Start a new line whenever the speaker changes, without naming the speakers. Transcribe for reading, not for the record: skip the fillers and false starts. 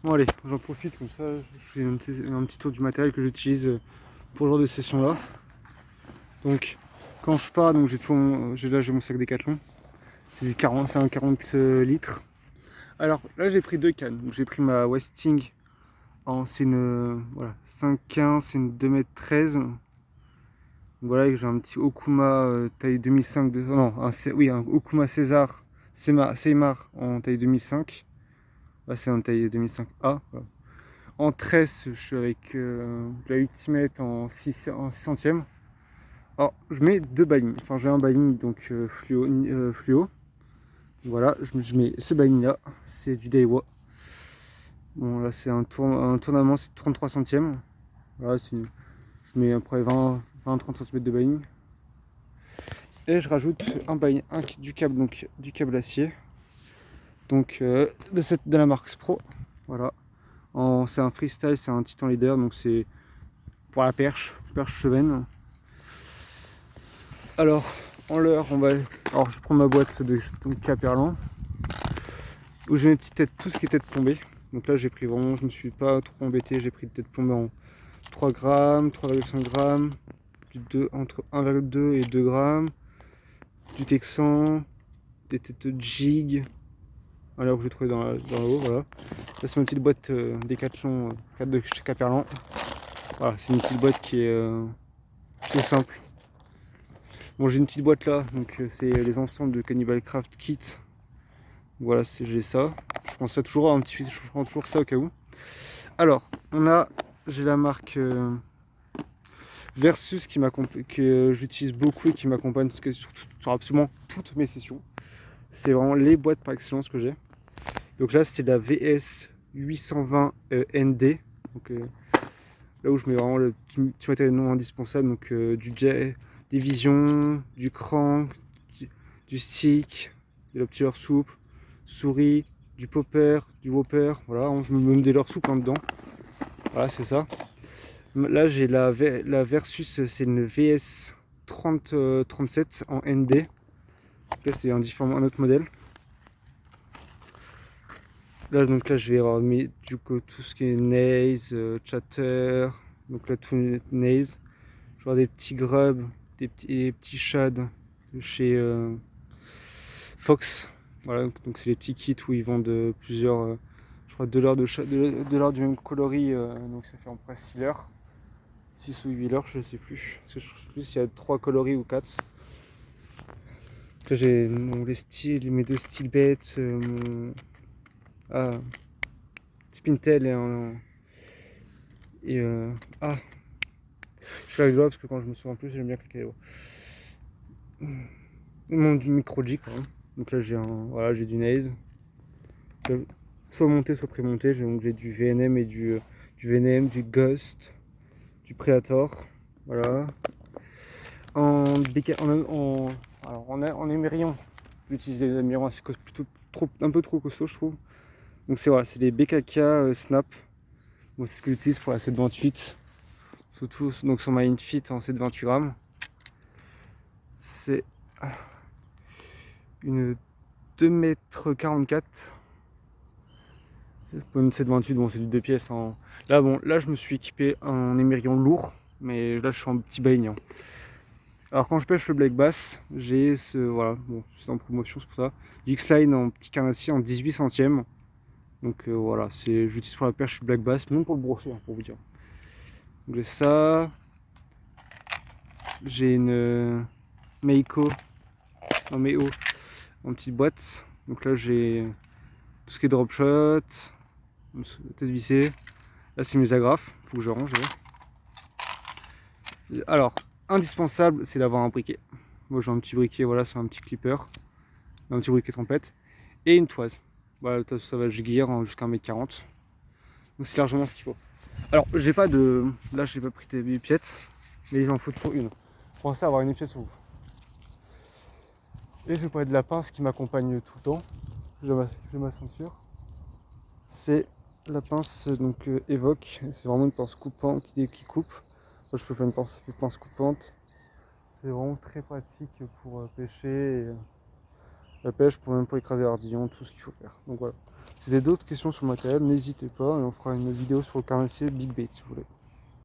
Bon allez, j'en profite comme ça, je fais un petit tour du matériel que j'utilise pour le genre de session là. Donc quand je pars, donc j'ai mon sac Décathlon. C'est du 40, c'est un 40 litres. Alors là j'ai pris deux cannes. Donc j'ai pris ma Westing c'est une voilà, 5,15, c'est une 2,13 m. Voilà, j'ai un petit Okuma taille 2005 non, oui, un Okuma Seimar en taille 2005. Là c'est en taille 2005A. Voilà. En tresse, je suis avec de la Ultimate en 6 centièmes. Alors, je mets deux balignes. Enfin, j'ai un baling donc fluo. Voilà, je mets ce baling là. C'est du Daiwa. Bon, là, c'est un tournement, c'est 33 centièmes. Voilà, je mets après 20-30 cm de baling. Et je rajoute du câble, donc du câble acier. Donc, de la marque Spro. Voilà. C'est un freestyle, c'est un Titan Leader. Donc, c'est pour la perche chevenne. Alors, alors je prends ma boîte de Caperlan où j'ai mes petites têtes, tout ce qui est tête plombée. Donc là, j'ai pris vraiment, je me suis pas trop embêté, j'ai pris des têtes plombées en 3 grammes, 3,5 grammes, entre 1,2 et 2 grammes, du Texan, des têtes de Jig, alors que j'ai trouvé dans le haut, voilà. Là, c'est ma petite boîte Décathlon 4 de chez Caperlan. Voilà, c'est une petite boîte qui est simple. Bon, j'ai une petite boîte là, donc c'est les ensembles de Cannibal Craft Kit. Voilà, j'ai ça. Je prends ça toujours je prends toujours ça au cas où. Alors, j'ai la marque Versus que j'utilise beaucoup et qui m'accompagne sur absolument toutes mes sessions. C'est vraiment les boîtes par excellence que j'ai. Donc là, c'est la VS 820 ND. Donc là où je mets vraiment le petit matériel non indispensable, donc des visions, du crank, du stick, de l'obtueur souple, souris, du popper, du whopper, voilà, je me mets des leurres souples dedans. Voilà, c'est ça. Là, j'ai la Versus, c'est une VS 37 en ND. Là, c'est un autre modèle. Là, donc là, je vais avoir du coup tout ce qui est Naze, Chatter, donc là, tout Naze. Je vais avoir des petits grubs, des petits shads de chez Fox. Voilà, donc c'est les petits kits où ils vendent plusieurs, je crois, 2 leurres de l'heure du même coloris, donc ça fait en près 6 leurres. 6 ou 8 leurres, je sais plus. Parce que je sais plus s'il y a 3 coloris ou 4. Là j'ai mes deux styles bêtes, mon Spintel et je suis avec le doigt parce que quand je me souviens plus, j'aime bien cliquer les doigts. Mon micro jig, pardon. Donc là j'ai du Naze. Soit monté, soit pré-monté. Donc j'ai du VNM et du VNM, du Ghost, du Predator. Voilà. En émerion, j'utilise des émerons un peu trop costauds, je trouve. Donc c'est les BKK Snap. Bon, c'est ce que j'utilise pour la 728. Surtout donc sur ma Infit en 728 grammes. C'est une 2,44 m. Pour une 728, bon c'est du 2 pièces. Là je me suis équipé en émerion lourd, mais là je suis en petit baignant. Alors quand je pêche le Black Bass, j'ai voilà, bon c'est en promotion, c'est pour ça. Du X-Line en petit carnassier en 18 centièmes. Donc voilà, j'utilise pour la perche Black Bass, même pour le brochet, hein, pour vous dire. Donc j'ai ça. J'ai une Meiko en petite boîte. Donc là j'ai tout ce qui est drop shot, tête vissée. Là c'est mes agrafes, faut que je range. Alors, indispensable, c'est d'avoir un briquet. Moi j'ai un petit briquet, voilà, c'est un petit clipper, un petit briquet trompette et une toise. Voilà, ça va jusqu'à 1,40 m. Donc c'est largement ce qu'il faut. Alors j'ai pas de. Là j'ai pas pris des épiètes, mais il en faut toujours une. Pensez à avoir une épiette sur vous. Et je vais parler de la pince qui m'accompagne tout le temps. J'ai ma ceinture. C'est la pince donc Evoque. C'est vraiment une pince coupante qui coupe. Moi je peux faire une pince coupante. C'est vraiment très pratique pour pêcher. la pêche pour écraser l'ardillon, tout ce qu'il faut faire. Donc voilà. Si vous avez d'autres questions sur le matériel, n'hésitez pas et on fera une vidéo sur le carnassier Big Bait si vous voulez.